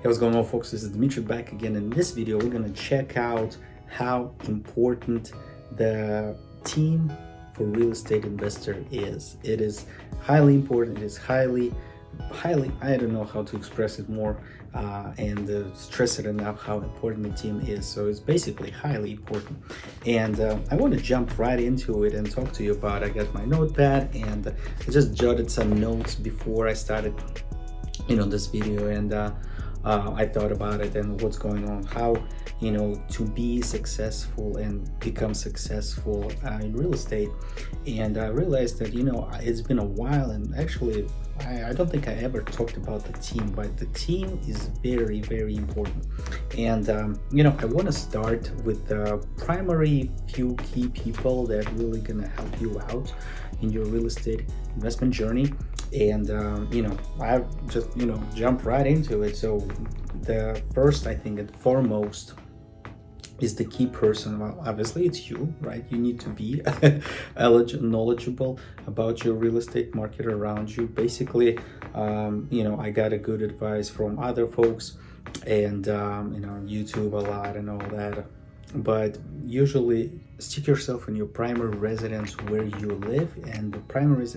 Hey, what's going on, folks? This is Dimitri back again. In this video, we're going to check out how important the team for real estate investor is. It is highly important. It is highly, I don't know how to express it more and stress it enough how important the team is. So it's basically highly important. And I want to jump right into it and talk to you about, I got my notepad and I just jotted some notes before I started, this video, and I thought about it and what's going on, how, to be successful and become successful in real estate. And I realized that, it's been a while, and actually, I don't think I ever talked about the team, but the team is very, very important. And, I want to start with the primary few key people that really going to help you out in your real estate investment journey. And I just jump right into it. So the first, I think, and foremost is the key person. Well, obviously it's you, right? You need to be knowledgeable about your real estate market around you. Basically, I got a good advice from other folks and YouTube a lot and all that. But usually stick yourself in your primary residence where you live, and the primary is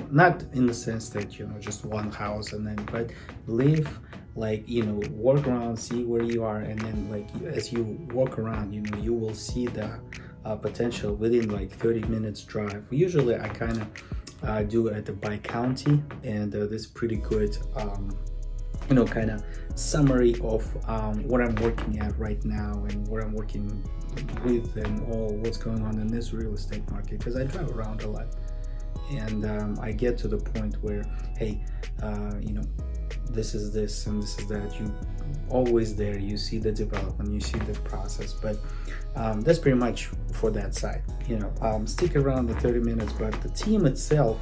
not in the sense that just one house, and then but live walk around, see where you are, and then as you walk around, you will see the potential within 30 minutes drive. Usually I kind of do it by county, and this pretty good kind of summary of what I'm working at right now and what I'm working with and all what's going on in this real estate market, because I drive around a lot, and I get to the point where, hey, this is this and this is that. You always there, you see the development, you see the process, but that's pretty much for that side. Stick around the 30 minutes, but the team itself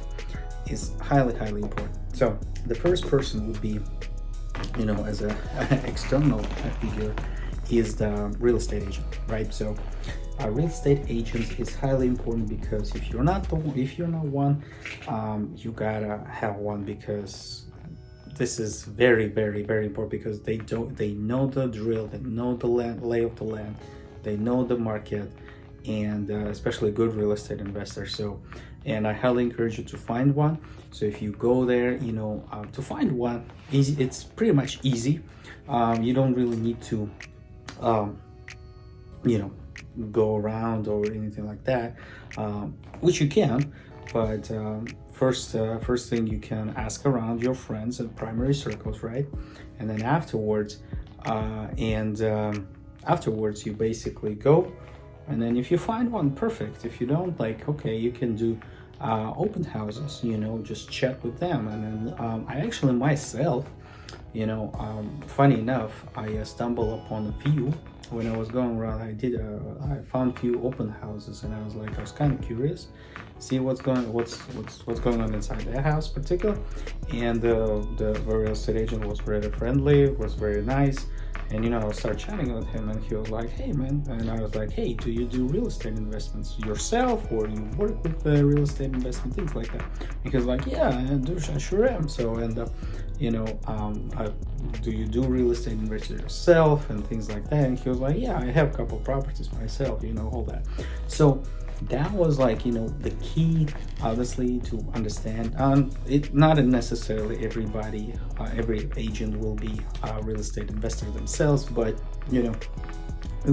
is highly, highly important. So the first person would be, as an external figure, is the real estate agent, right? So a real estate agent is highly important, because if you're not one, you gotta have one, because this is very, very, very important, because they know the drill, they know the lay of the land, they know the market, and especially good real estate investors. So, and I highly encourage you to find one. So if you go there, to find one, it's pretty much easy. You don't really need to, go around or anything like that, which you can. But first thing, you can ask around your friends and primary circles, right? And then afterwards, afterwards you basically go. And then if you find one, perfect. If you don't, okay, you can do open houses, just chat with them. And then I actually myself, funny enough, I stumbled upon a few when I was going around. I found a few open houses, and I was kind of curious, see what's going on inside their house particular. And the real estate agent was very friendly, was very nice. And I started chatting with him, and he was like, "Hey, man," and I was like, "Hey, do you do real estate investments yourself, or you work with real estate investment, things like that?" And he was like, "Yeah, I sure am." So, and do you do real estate investment yourself and things like that? And he was like, "Yeah, I have a couple of properties myself, all that." So that was the key, obviously, to understand. It not necessarily everybody, every agent will be a real estate investor themselves, but you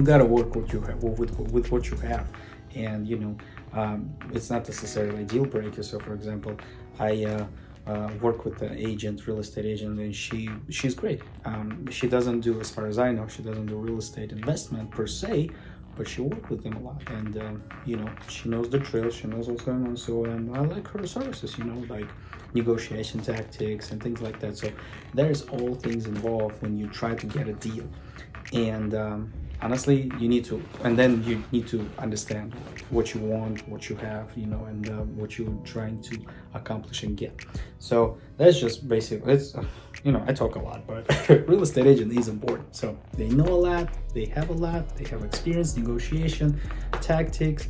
gotta work what you have with what you have, and it's not necessarily a deal breaker. So, for example, I work with the real estate agent, and she's great. She doesn't do, as far as I know, she doesn't do real estate investment per se, but she worked with them a lot, and she knows the drill, she knows what's going on. So I like her services, negotiation tactics and things like that. So there's all things involved when you try to get a deal, and honestly, you need to understand what you want, what you have, and what you're trying to accomplish and get. So that's just basic. It's I talk a lot, but real estate agent is important. So they know a lot, they have experience, negotiation tactics,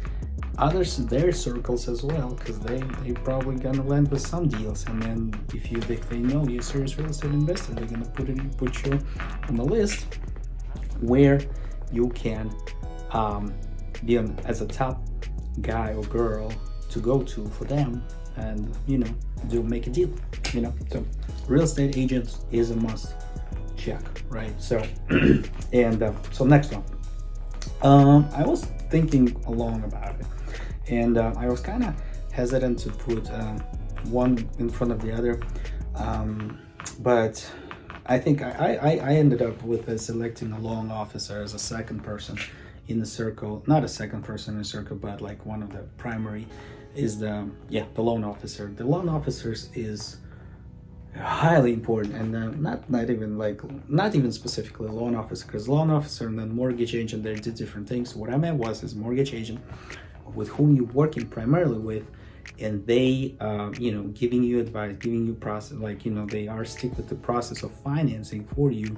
others their circles as well, because they probably gonna land with some deals. And then if they know you're a serious real estate investor, they're gonna put you on the list where you can be on as a top guy or girl to go to for them, and make a deal. So real estate agents is a must check, right? So and so next one, I was thinking along about it, and I was kind of hesitant to put one in front of the other, but I think I ended up with selecting a loan officer as a second person in the circle. Not a second person in the circle, but like one of the primary is the loan officer. The loan officers is highly important, and not even specifically a loan officer, because loan officer and then mortgage agent, they're two different things. What I meant is mortgage agent, with whom you're working primarily with, and they giving you advice, giving you process, they are stick with the process of financing for you,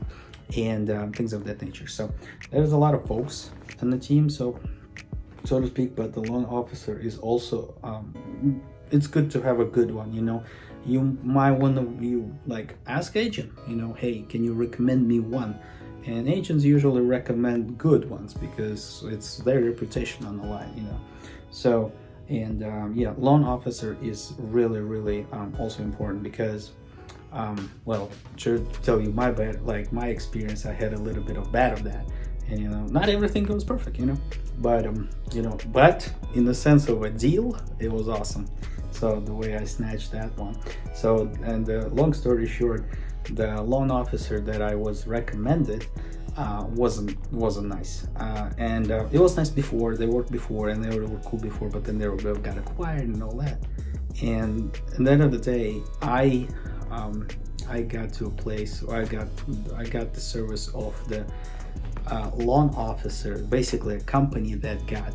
and things of that nature. So there's a lot of folks on the team, so to speak, but the loan officer is also it's good to have a good one. You might want to ask agent, hey, can you recommend me one? And agents usually recommend good ones because it's their reputation on the line. So and loan officer is really also important, because to tell you my experience, I had a little bit of bad of that, and not everything goes perfect, but but in the sense of a deal, it was awesome. So the way I snatched that one. So, and long story short, the loan officer that I was recommended wasn't nice, and it was nice before. They worked before and they were cool before, but then they got acquired and all that. And at the end of the day, I got to a place where I got the service of the loan officer, basically a company that got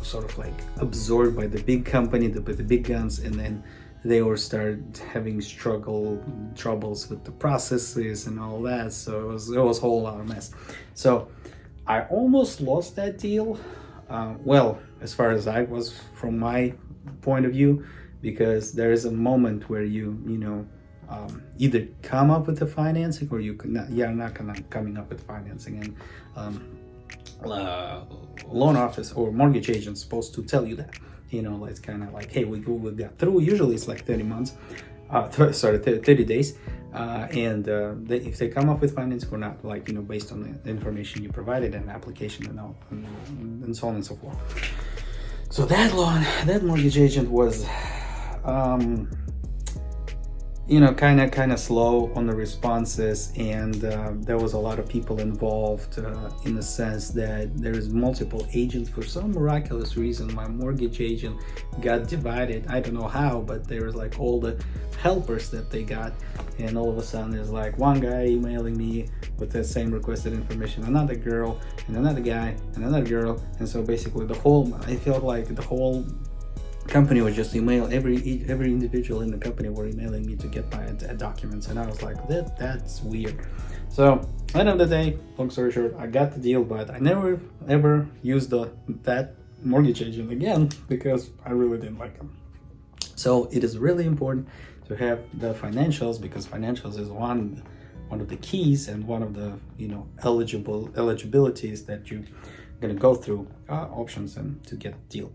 sort of absorbed by the big company, by the big guns, and then they were started having troubles with the processes and all that. So it was a whole lot of mess. So I almost lost that deal. As far as I was from my point of view, because there is a moment where you either come up with the financing, or you're not coming up with financing, and loan office or mortgage agent supposed to tell you that. It's kind of hey, we got through. Usually it's 30 months, 30 days, and if they come up with financing or not, based on the information you provided and application and all, and so on and so forth. So that mortgage agent was kind of slow on the responses, and there was a lot of people involved, in the sense that there's multiple agents. For some miraculous reason, my mortgage agent got divided. I don't know how, but there was all the helpers that they got, and all of a sudden there's one guy emailing me with the same requested information, another girl, and another guy, and another girl. And so basically I felt like the whole company would just email every individual in the company were emailing me to get my documents, and I was like, that's weird. So at the end of the day, long story short, I got the deal, but I never ever used that mortgage agent again, because I really didn't like him. So it is really important to have the financials, because financials is one of the keys and one of the eligibilities that you're gonna go through options and to get the deal.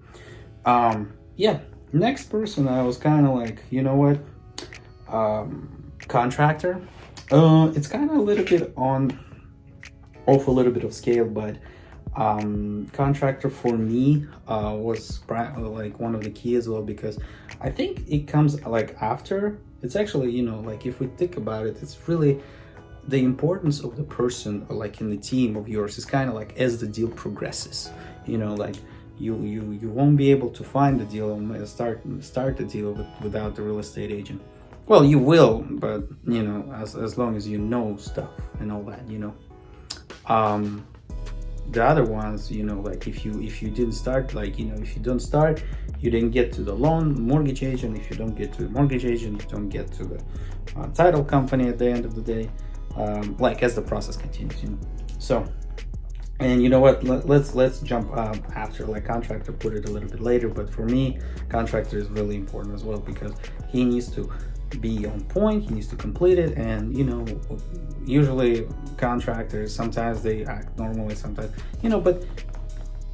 Next person, I was kind of contractor. It's kind of a little bit off a little bit of scale, but contractor for me was one of the key as well, because I think it comes after. It's actually if we think about it, it's really the importance of the person in the team of yours is kind of as the deal progresses. You won't be able to find the deal and start the deal without the real estate agent. Well, you will, but as long as you know stuff and all that. The other ones, if you didn't start, if you don't start, you didn't get to the mortgage agent. If you don't get to the mortgage agent, you don't get to the title company at the end of the day, as the process continues. So And you know what, let's jump after, like, contractor put it a little bit later, but for me contractor is really important as well, because he needs to be on point, he needs to complete it. And you know, usually contractors, sometimes they act normally, sometimes, you know, but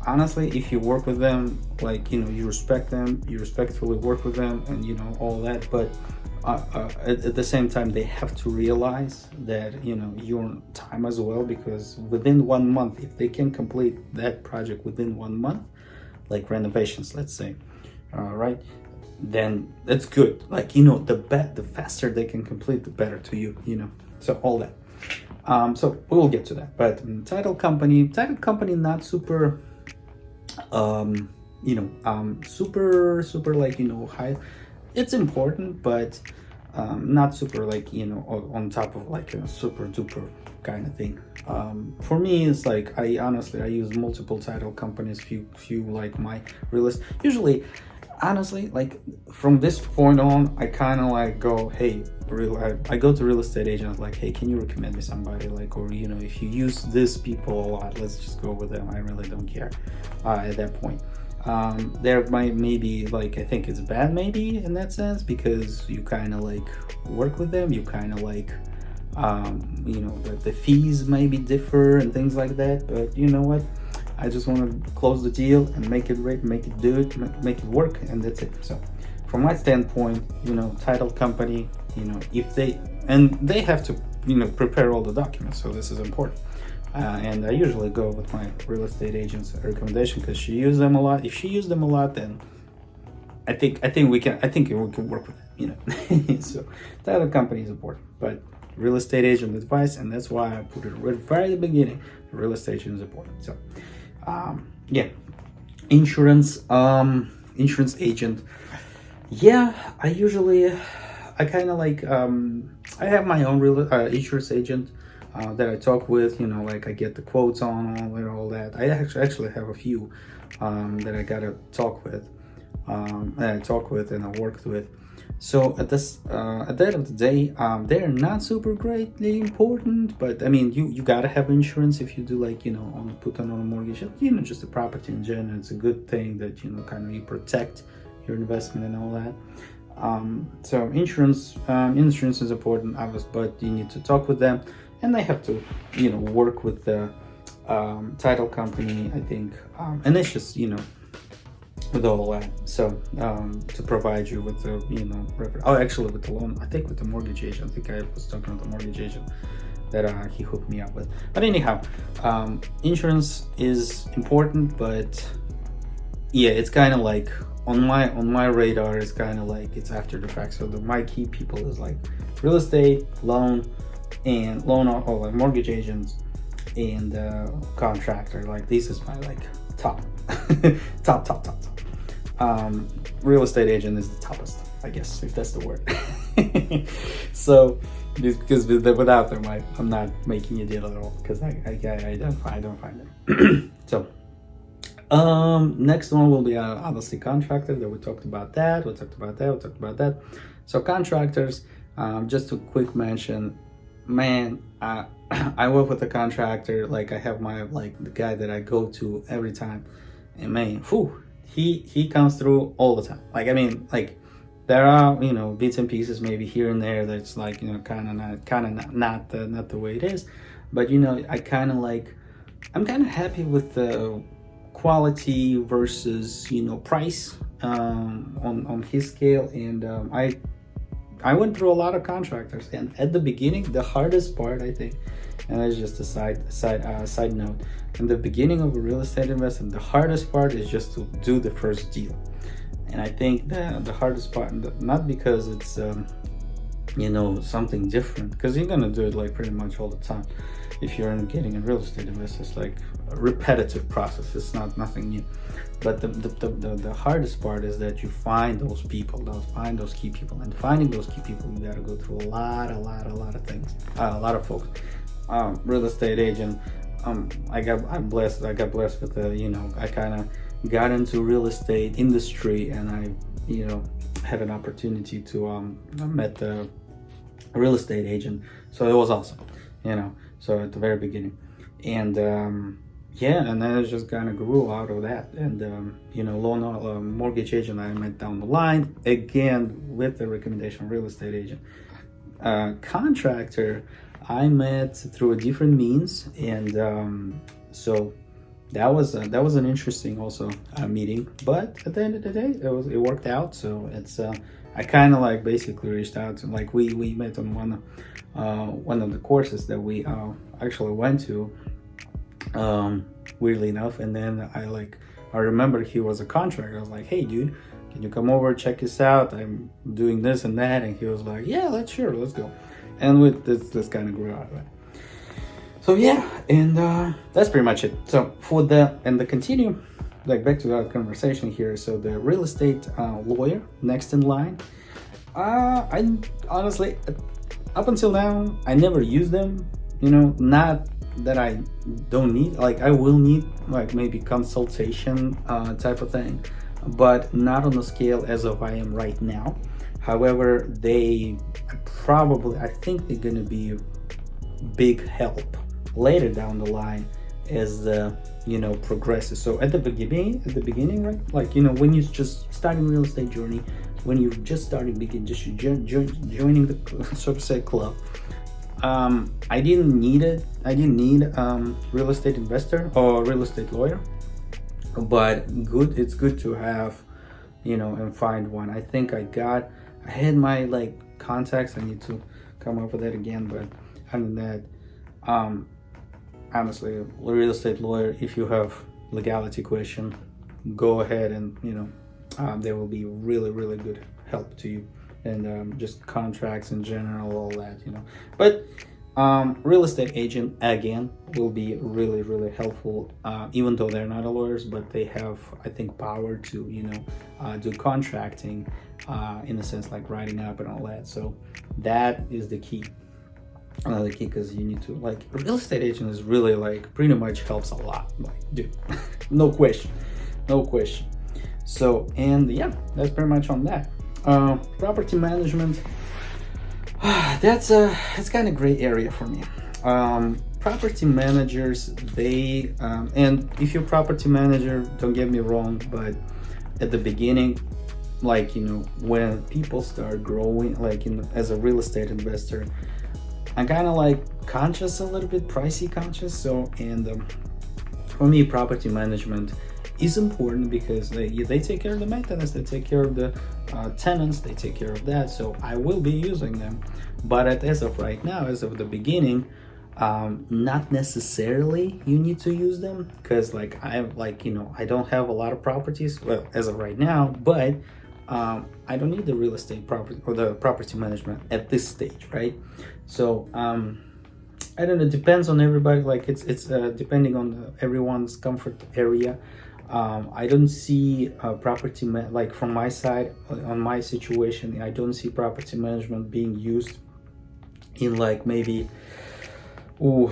honestly, if you work with them, like, you know, you respect them, you respectfully work with them, and you know, all that, but at the same time they have to realize that, you know, your time as well, because within 1 month, if they can complete that project within 1 month, like renovations, let's say, right, then that's good. Like, you know, the faster they can complete, the better to you, you know. So all that, so we'll get to that. But title company not super you know, super like, you know, high. It's important, but not super, like, you know, on top of like a super duper kind of thing. For me, it's like, I honestly, I use multiple title companies, few like my realist. Usually, honestly, like from this point on, I kind of like go, hey, I go to real estate agents, like, hey, can you recommend me somebody, like, or you know, if you use this people a lot, let's just go with them. I really don't care at that point. There might maybe, like, I think it's bad maybe in that sense, because you kind of like work with them, you kind of like you know, the fees maybe differ and things like that. But you know what, I just want to close the deal and make it right, make it work, and that's it. So from my standpoint, you know, title company, you know, if they have to, you know, prepare all the documents, so this is important. And I usually go with my real estate agent's recommendation, because she used them a lot. If she used them a lot, then I think we can work with it, you know. So title company is important, but real estate agent advice, and that's why I put it right at the beginning. Real estate agent is important. So yeah, insurance agent. Yeah, I kind of like, I have my own real insurance agent that I talk with, you know, like I get the quotes on all that. I actually have a few that I gotta talk with, and I worked with. So at the end of the day, they're not super greatly important, but I mean, you gotta have insurance if you do, like, you know, put on a mortgage, you know, just the property in general. It's a good thing that, you know, kind of you protect your investment and all that. So insurance is important, obviously, but you need to talk with them, and they have to, you know, work with the title company, I think, and it's just, you know, with all that. So to provide you with the, you know, actually with the loan, I think with the mortgage agent, I think I was talking with the mortgage agent that he hooked me up with. But anyhow, insurance is important, but yeah, it's kind of like on my radar, is kind of like it's after the fact. So my key people is like real estate, loan or like mortgage agents, and contractor. Like, this is my like top top. Real estate agent is the toppest, I guess, if that's the word. So because without them, I'm not making a deal at all, because I don't find them. So next one will be obviously contractor. That we talked about that. So contractors, just a quick mention, man. I work with a contractor. Like, I have my, like, the guy that I go to every time, and man, whew, he comes through all the time. Like, I mean, like, there are, you know, bits and pieces maybe here and there that's like, you know, kind of not the way it is, but you know, I'm kind of happy with the quality versus, you know, price on his scale. And I went through a lot of contractors, and at the beginning, the hardest part, I think, and that's just a side note, in the beginning of a real estate investment, the hardest part is just to do the first deal. And I think that the hardest part, not because it's you know, something different, because you're gonna do it like pretty much all the time. If you're getting a real estate investor, it's like a repetitive process. It's nothing new. But the hardest part is that you find those people, find those key people, and finding those key people, you gotta go through a lot of things, a lot of folks. Real estate agent, I got blessed with the, you know, I kind of got into real estate industry, and I, you know, had an opportunity to met the real estate agent, so it was awesome, you know. So at the very beginning, and yeah, and then it just kind of grew out of that. And loan mortgage agent I met down the line, again with the recommendation of real estate agent. Contractor I met through a different means, and so that was an interesting also meeting. But at the end of the day, it worked out. So it's I kind of like basically reached out to, like, we met on one of the courses that we actually went to, weirdly enough. And then I remember he was a contractor. I was like, hey dude, can you come over, check this out, I'm doing this and that. And he was like, yeah, let's go. And with this kind of grew out of it. So yeah, and that's pretty much it. So for the continue, like, back to our conversation here. So the real estate lawyer next in line, I honestly, up until now, I never used them. Not that I don't need, like, I will need like maybe consultation type of thing, but not on the scale as of I am right now. However, I think they're gonna be big help later down the line as the progresses. So at the beginning, right, like, when you're just starting real estate journey, when you're just starting joining the, so to say, club, I didn't need real estate investor or real estate lawyer, but it's good to have, and find one. I think I had my like contacts. I need to come up with that again, but other than that, honestly, real estate lawyer, if you have legality question, go ahead, and they will be really, really good help to you, and just contracts in general, all that, but real estate agent again will be really, really helpful, even though they're not lawyers, but they have, I think, power to do contracting, in a sense, like writing up and all that. So that is the key. Another key, because you need to, like, real estate agent is really, like, pretty much helps a lot, like, dude. no question. So, and yeah, that's pretty much on that. Property management, that's kind of gray area for me. Property managers, they and if you're property manager, don't get me wrong, but at the beginning, like, when people start growing, like, as a real estate investor, I'm kind of like conscious, a little bit pricey conscious. So, and for me, property management is important because they take care of the maintenance, they take care of the tenants, they take care of that. So I will be using them, but as of right now, as of the beginning, not necessarily you need to use them, because like I don't have a lot of properties, well, as of right now, but I don't need the real estate property or the property management at this stage, right? So I don't know, it depends on everybody. Like, it's depending on everyone's comfort area. I don't see property like, from my side, on my situation, I don't see property management being used in, like, maybe, well,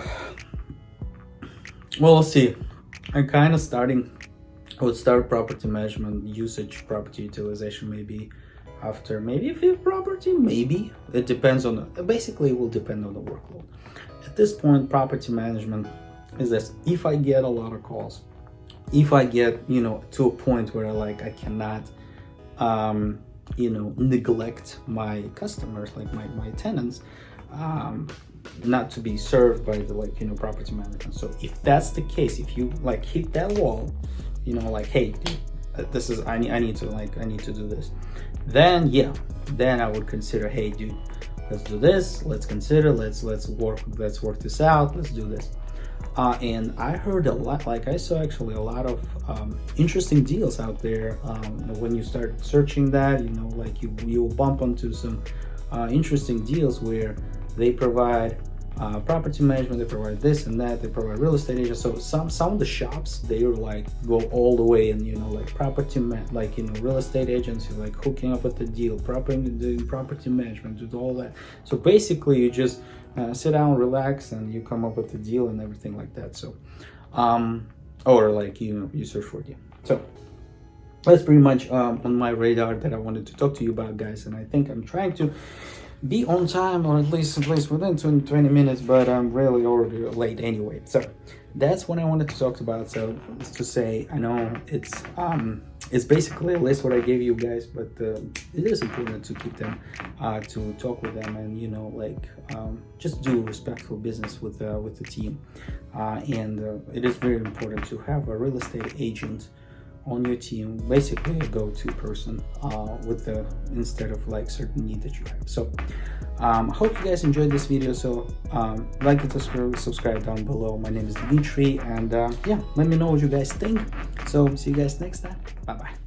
we'll see. I would start property management usage, property utilization, maybe after maybe fifth property, maybe. It depends on basically it will depend on the workload. At this point, property management is this: if I get a lot of calls, if I get to a point where I cannot neglect my customers, like my tenants, not to be served by the property management. So if that's the case, if you hit that wall, hey dude, this is I need to do this, then I would consider, hey dude, let's do this, let's work this out, let's do this. And I heard a lot, I saw actually a lot of interesting deals out there. When you start searching that, you'll bump onto some interesting deals where they provide property management, they provide this and that, they provide real estate agents. So some of the shops, they are go all the way, and property real estate agents, you're hooking up with the deal, doing property management, do all that. So basically you just sit down, relax, and you come up with the deal and everything like that. So or you search for it. So that's pretty much on my radar that I wanted to talk to you about, guys. And I think I'm trying to be on time, or at least within 20 minutes, but I'm really already late anyway. So that's what I wanted to talk about. So to say, I know it's basically a list what I gave you guys, but it is important to keep them, to talk with them, and just do respectful business with the team, and it is very important to have a real estate agent on your team, basically a go-to person instead of certain need that you have. So I hope you guys enjoyed this video. So like and subscribe down below. My name is Dmitry, and yeah, let me know what you guys think. So see you guys next time. Bye bye.